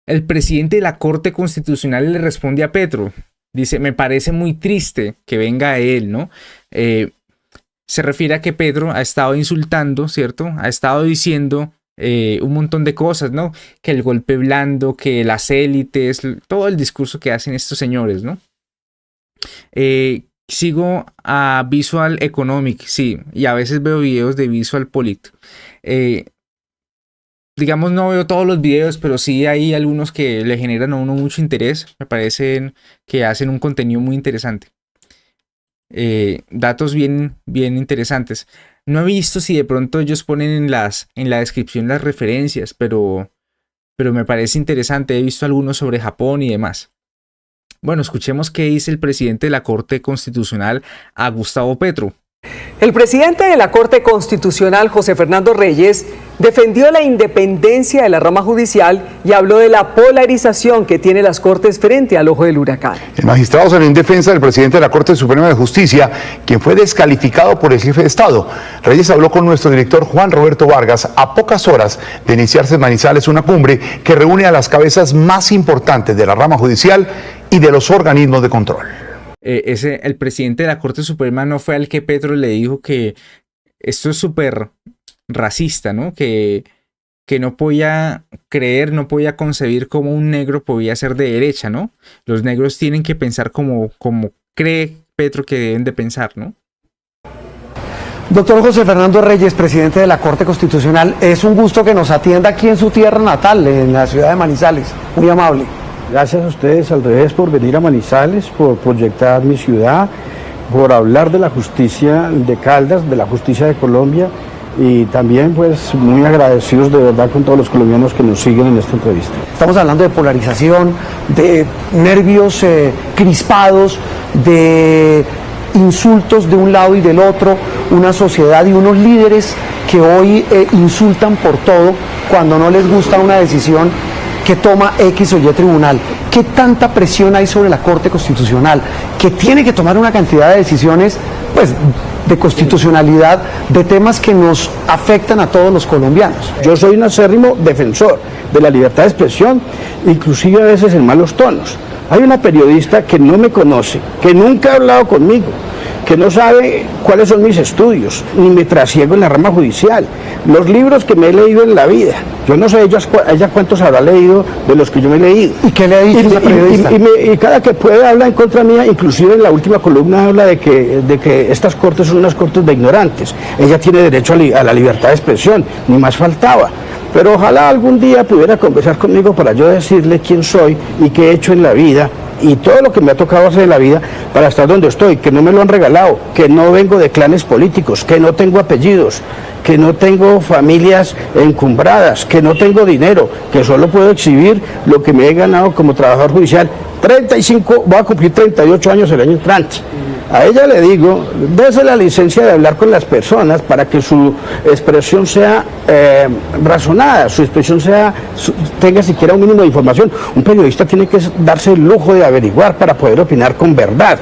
el presidente de la Corte Constitucional le responde a Petro. Dice, me parece muy triste que venga él, ¿no? Se refiere a que Petro ha estado insultando, ¿cierto? Ha estado diciendo un montón de cosas, ¿no? Que el golpe blando, que las élites, todo el discurso que hacen estos señores, ¿no? Sigo a Visual Economic, sí, y a veces veo videos de Visual Polit. Digamos, no veo todos los videos, pero sí hay algunos que le generan a uno mucho interés. Me parecen que hacen un contenido muy interesante. Datos bien interesantes. No he visto si de pronto ellos ponen en la descripción las referencias, pero me parece interesante. He visto algunos sobre Japón y demás. Bueno, escuchemos qué dice el presidente de la Corte Constitucional a Gustavo Petro. El presidente de la Corte Constitucional, José Fernando Reyes, defendió la independencia de la rama judicial y habló de la polarización que tiene las Cortes frente al ojo del huracán. El magistrado salió en defensa del presidente de la Corte Suprema de Justicia, quien fue descalificado por el jefe de Estado. Reyes habló con nuestro director Juan Roberto Vargas a pocas horas de iniciarse en Manizales una cumbre que reúne a las cabezas más importantes de la rama judicial y de los organismos de control. El presidente de la Corte Suprema no fue al que Petro le dijo que esto es súper racista, ¿no? Que no podía creer, no podía concebir cómo un negro podía ser de derecha, ¿no? Los negros tienen que pensar como cree Petro que deben de pensar, ¿no? Doctor José Fernando Reyes, presidente de la Corte Constitucional, es un gusto que nos atienda aquí en su tierra natal, en la ciudad de Manizales. Muy amable. Gracias a ustedes, al revés, por venir a Manizales, por proyectar mi ciudad, por hablar de la justicia de Caldas, de la justicia de Colombia, y también pues muy agradecidos de verdad con todos los colombianos que nos siguen en esta entrevista. Estamos hablando de polarización, de nervios crispados, de insultos de un lado y del otro, una sociedad y unos líderes que hoy insultan por todo cuando no les gusta una decisión que toma X o Y tribunal. ¿Qué tanta presión hay sobre la Corte Constitucional, que tiene que tomar una cantidad de decisiones pues, de constitucionalidad, de temas que nos afectan a todos los colombianos? Yo soy un acérrimo defensor de la libertad de expresión, inclusive a veces en malos tonos. Hay una periodista que no me conoce, que nunca ha hablado conmigo, que no sabe cuáles son mis estudios, ni me trasiego en la rama judicial, los libros que me he leído en la vida. Yo no sé ella cuántos habrá leído de los que yo me he leído. ¿Y qué le ha dicho esa periodista? Y cada que puede habla en contra mía, inclusive en la última columna habla de que estas cortes son unas cortes de ignorantes. Ella tiene derecho a la libertad de expresión, ni más faltaba. Pero ojalá algún día pudiera conversar conmigo para yo decirle quién soy y qué he hecho en la vida y todo lo que me ha tocado hacer en la vida para estar donde estoy, que no me lo han regalado, que no vengo de clanes políticos, que no tengo apellidos, que no tengo familias encumbradas, que no tengo dinero, que solo puedo exhibir lo que me he ganado como trabajador judicial. 35, voy a cumplir 38 años el año entrante. A ella le digo, dése la licencia de hablar con las personas para que su expresión sea razonada, su expresión tenga siquiera un mínimo de información. Un periodista tiene que darse el lujo de averiguar para poder opinar con verdad.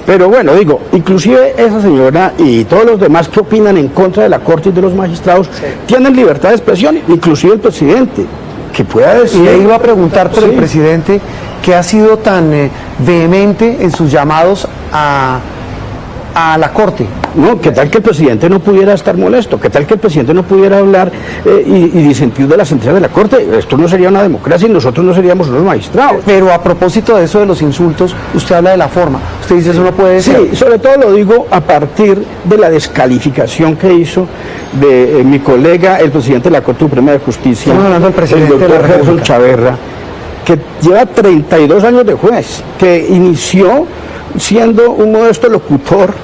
Pero bueno, digo, inclusive esa señora y todos los demás que opinan en contra de la Corte y de los magistrados tienen libertad de expresión, inclusive el presidente, que pueda decir... Y le iba a preguntar por el presidente, que ha sido tan vehemente en sus llamados a la Corte. No, ¿qué tal que el presidente no pudiera estar molesto? ¿Qué tal que el presidente no pudiera hablar y disentir de la sentencia de la Corte? Esto no sería una democracia y nosotros no seríamos unos magistrados. Pero a propósito de eso de los insultos, usted habla de la forma. Usted dice eso no puede ser. Sí, sobre todo lo digo a partir de la descalificación que hizo de mi colega, el presidente de la Corte Suprema de Justicia, estamos hablando del presidente el doctor Gerson Chaverra, que lleva 32 años de juez, que inició siendo un modesto locutor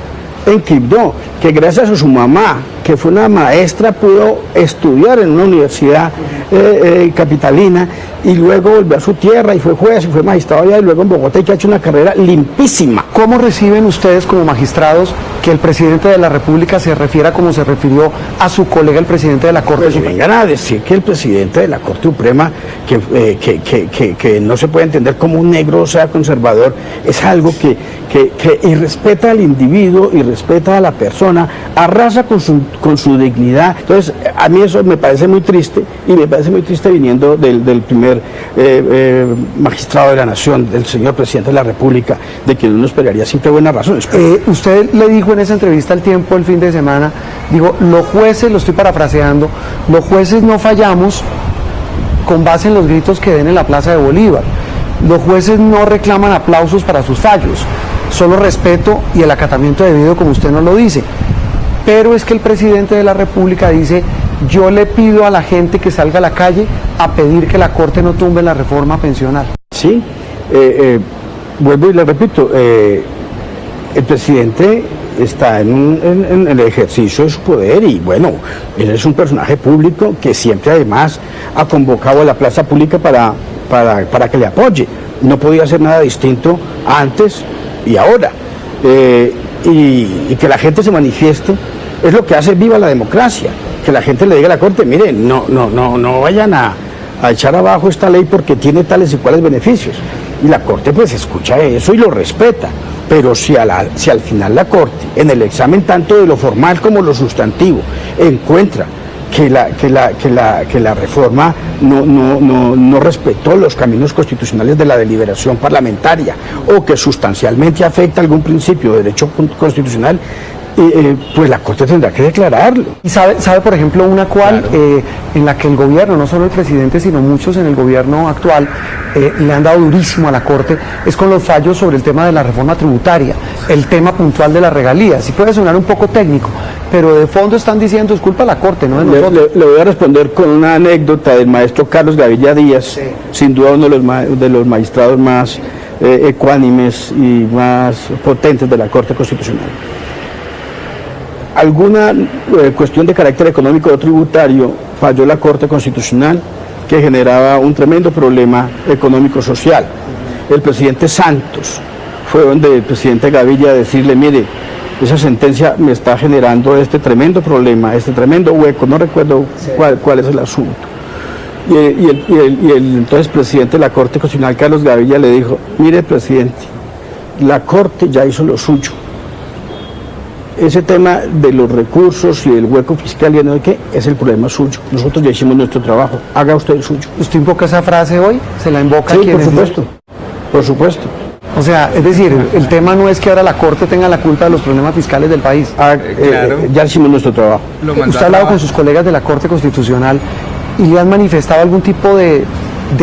en Quibdó, que gracias a su mamá, que fue una maestra, pudo estudiar en una universidad capitalina y luego volvió a su tierra y fue juez y fue magistrado allá y luego en Bogotá, y que ha hecho una carrera limpísima. ¿Cómo reciben ustedes como magistrados que el presidente de la República se refiera como se refirió a su colega el presidente de la Corte Suprema? Suprema? Vengan a decir que el presidente de la Corte Suprema, que no se puede entender como un negro sea conservador, es algo que irrespeta al individuo y respeta a la persona. persona, arrasa con su dignidad. Entonces, a mí eso me parece muy triste, y me parece muy triste viniendo del primer magistrado de la nación, del señor presidente de la República, de quien uno esperaría siempre buenas razones. Usted le dijo en esa entrevista al Tiempo el fin de semana, digo, los jueces, lo estoy parafraseando, los jueces no fallamos con base en los gritos que den en la Plaza de Bolívar. Los jueces no reclaman aplausos para sus fallos, solo respeto y el acatamiento debido, como usted nos lo dice. Pero es que el presidente de la República dice, yo le pido a la gente que salga a la calle a pedir que la Corte no tumbe la reforma pensional. Sí, vuelvo y le repito, el presidente está en el ejercicio de su poder, y bueno, él es un personaje público que siempre además ha convocado a la plaza pública para que le apoye. No podía hacer nada distinto antes y ahora. Y que la gente se manifieste es lo que hace viva la democracia. Que la gente le diga a la Corte, mire, no vayan a echar abajo esta ley porque tiene tales y cuales beneficios. Y la Corte pues escucha eso y lo respeta. Pero si al final la Corte, en el examen tanto de lo formal como lo sustantivo, encuentra que la reforma no respetó los caminos constitucionales de la deliberación parlamentaria, o que sustancialmente afecta algún principio de derecho constitucional, pues la Corte tendrá que declararlo. Y sabe por ejemplo, una cual, claro, en la que el gobierno, no solo el presidente, sino muchos en el gobierno actual, le han dado durísimo a la Corte, es con los fallos sobre el tema de la reforma tributaria, el tema puntual de las regalías. Sí puede sonar un poco técnico, pero de fondo están diciendo es culpa de la Corte, no de nosotros. Le voy a responder con una anécdota del maestro Carlos Gaviria Díaz, sí, sin duda uno de los magistrados más ecuánimes y más potentes de la Corte Constitucional. Alguna cuestión de carácter económico o tributario falló la Corte Constitucional, que generaba un tremendo problema económico-social. El presidente Santos fue donde el presidente Gaviria a decirle, mire, esa sentencia me está generando este tremendo problema, este tremendo hueco, no recuerdo cuál es el asunto. Y el entonces presidente de la Corte Constitucional, Carlos Gaviria, le dijo, mire, presidente, la Corte ya hizo lo suyo. Ese tema de los recursos y el hueco fiscal y no sé qué, es el problema suyo. Nosotros ya hicimos nuestro trabajo, haga usted el suyo. ¿Usted invoca esa frase hoy? ¿Se la invoca? Sí, por supuesto, por supuesto. O sea, es decir, el tema no es que ahora la Corte tenga la culpa de los problemas fiscales del país. Claro. Ya hicimos nuestro trabajo. Usted ha hablado con sus colegas de la Corte Constitucional y le han manifestado algún tipo de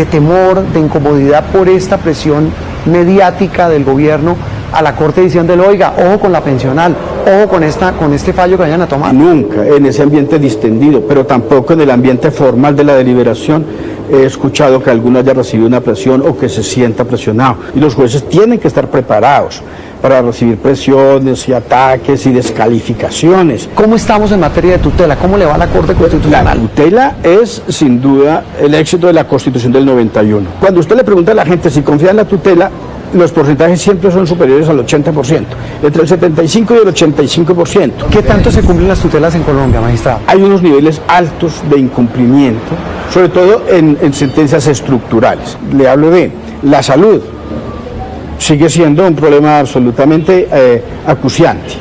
temor, de incomodidad por esta presión mediática del gobierno a la Corte diciéndole, oiga, ojo con la pensional, ojo con este fallo que vayan a tomar. Nunca en ese ambiente distendido, pero tampoco en el ambiente formal de la deliberación he escuchado que alguno haya recibido una presión o que se sienta presionado. Y los jueces tienen que estar preparados para recibir presiones y ataques y descalificaciones. ¿Cómo estamos en materia de tutela? ¿Cómo le va a la Corte Constitucional? La tutela es sin duda el éxito de la Constitución del 91. Cuando usted le pregunta a la gente si confía en la tutela, los porcentajes siempre son superiores al 80%, entre el 75 y el 85%. ¿Qué tanto se cumplen las tutelas en Colombia, magistrado? Hay unos niveles altos de incumplimiento, sobre todo en sentencias estructurales. Le hablo de la salud, sigue siendo un problema absolutamente acuciante.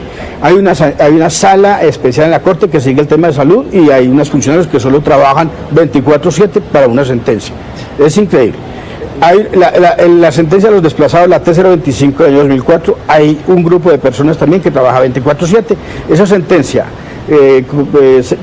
Hay una sala especial en la Corte que sigue el tema de salud, y hay unos funcionarios que solo trabajan 24/7 para una sentencia. Es increíble. Hay la sentencia de los desplazados, la T025 del año 2004, hay un grupo de personas también que trabaja 24/7. Esa sentencia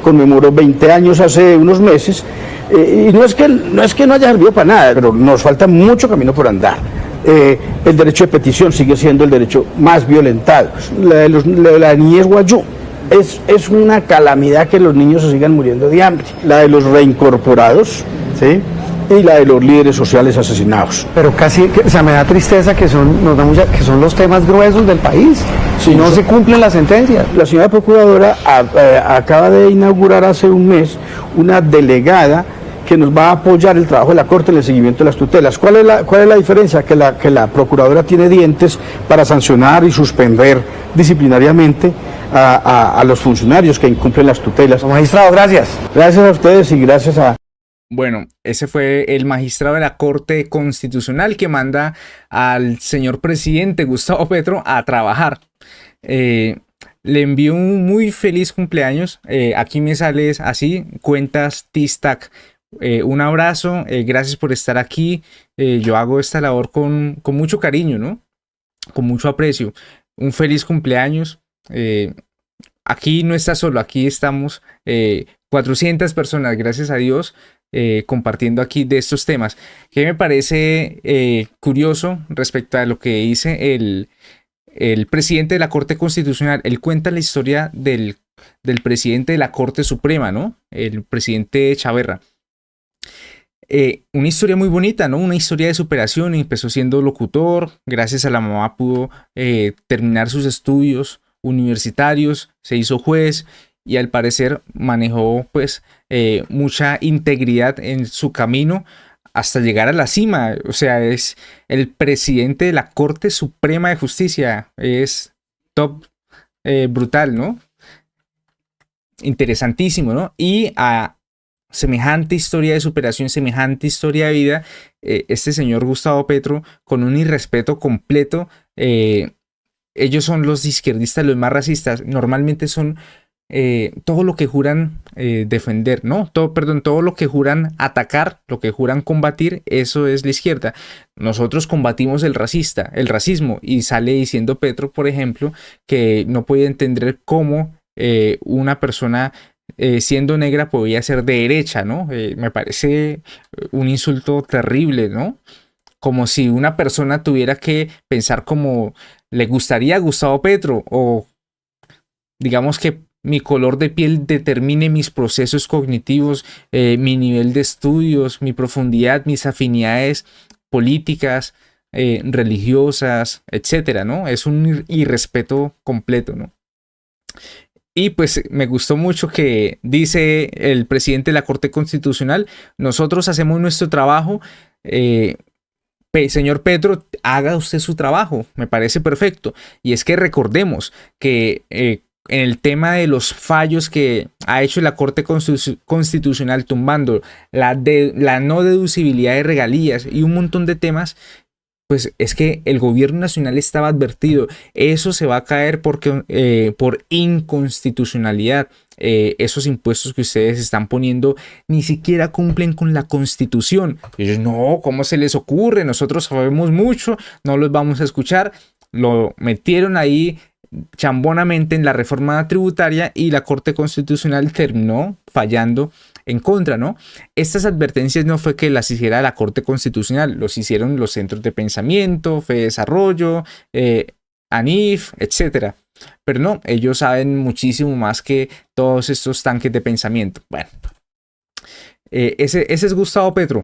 conmemoró 20 años hace unos meses, y no es que no haya servido para nada, pero nos falta mucho camino por andar. El derecho de petición sigue siendo el derecho más violentado. La niñez guayú es una calamidad que los niños se sigan muriendo de hambre. La de los reincorporados, ¿sí?, y la de los líderes sociales asesinados. Pero casi, o sea, me da tristeza que son los temas gruesos del país. Si no se cumplen las sentencias. La señora procuradora acaba de inaugurar hace un mes una delegada que nos va a apoyar el trabajo de la Corte en el seguimiento de las tutelas. ¿Cuál es la diferencia? Que la procuradora tiene dientes para sancionar y suspender disciplinariamente a los funcionarios que incumplen las tutelas. Magistrado, gracias. Gracias a ustedes y gracias a... Bueno, ese fue el magistrado de la Corte Constitucional que manda al señor presidente Gustavo Petro a trabajar. le envío un muy feliz cumpleaños. Aquí me sale así, cuentas Tistac. Un abrazo, gracias por estar aquí. Yo hago esta labor con mucho cariño, ¿no? Con mucho aprecio. Un feliz cumpleaños. Aquí no está solo, aquí estamos 400 personas, gracias a Dios, compartiendo aquí de estos temas. Que me parece curioso respecto a lo que dice el presidente de la Corte Constitucional. Él cuenta la historia del presidente de la Corte Suprema, ¿no? El presidente Chaverra. Una historia muy bonita, ¿no? Una historia de superación. Empezó siendo locutor, gracias a la mamá pudo terminar sus estudios universitarios, se hizo juez y al parecer manejó pues mucha integridad en su camino hasta llegar a la cima. O sea, es el presidente de la Corte Suprema de Justicia. Es top, brutal, ¿no? Interesantísimo, ¿no? Y a semejante historia de superación, semejante historia de vida, este señor Gustavo Petro, con un irrespeto completo. Ellos son los izquierdistas, los más racistas. Normalmente son todo lo que juran defender, ¿no? Todo lo que juran atacar, lo que juran combatir, eso es la izquierda. Nosotros combatimos el racismo, y sale diciendo Petro, por ejemplo, que no puede entender cómo una persona siendo negra podía ser de derecha, ¿no? Me parece un insulto terrible, ¿no? Como si una persona tuviera que pensar como le gustaría a Gustavo Petro, o digamos que mi color de piel determine mis procesos cognitivos, mi nivel de estudios, mi profundidad, mis afinidades políticas, religiosas, etcétera, ¿no? Es un irrespeto completo, ¿no? Y pues me gustó mucho que dice el presidente de la Corte Constitucional: nosotros hacemos nuestro trabajo, señor Petro, haga usted su trabajo, me parece perfecto. Y es que recordemos que en el tema de los fallos que ha hecho la Corte Constitucional tumbando la no deducibilidad de regalías y un montón de temas, pues es que el gobierno nacional estaba advertido, eso se va a caer porque, por inconstitucionalidad. Esos impuestos que ustedes están poniendo ni siquiera cumplen con la Constitución. Y ellos, no, ¿cómo se les ocurre? Nosotros sabemos mucho, no los vamos a escuchar. Lo metieron ahí chambonamente en la reforma tributaria y la Corte Constitucional terminó fallando en contra, ¿no? Estas advertencias no fue que las hiciera la Corte Constitucional, los hicieron los centros de pensamiento, Fedesarrollo, ANIF, etcétera. Pero no, ellos saben muchísimo más que todos estos tanques de pensamiento. Bueno, ese es Gustavo Petro.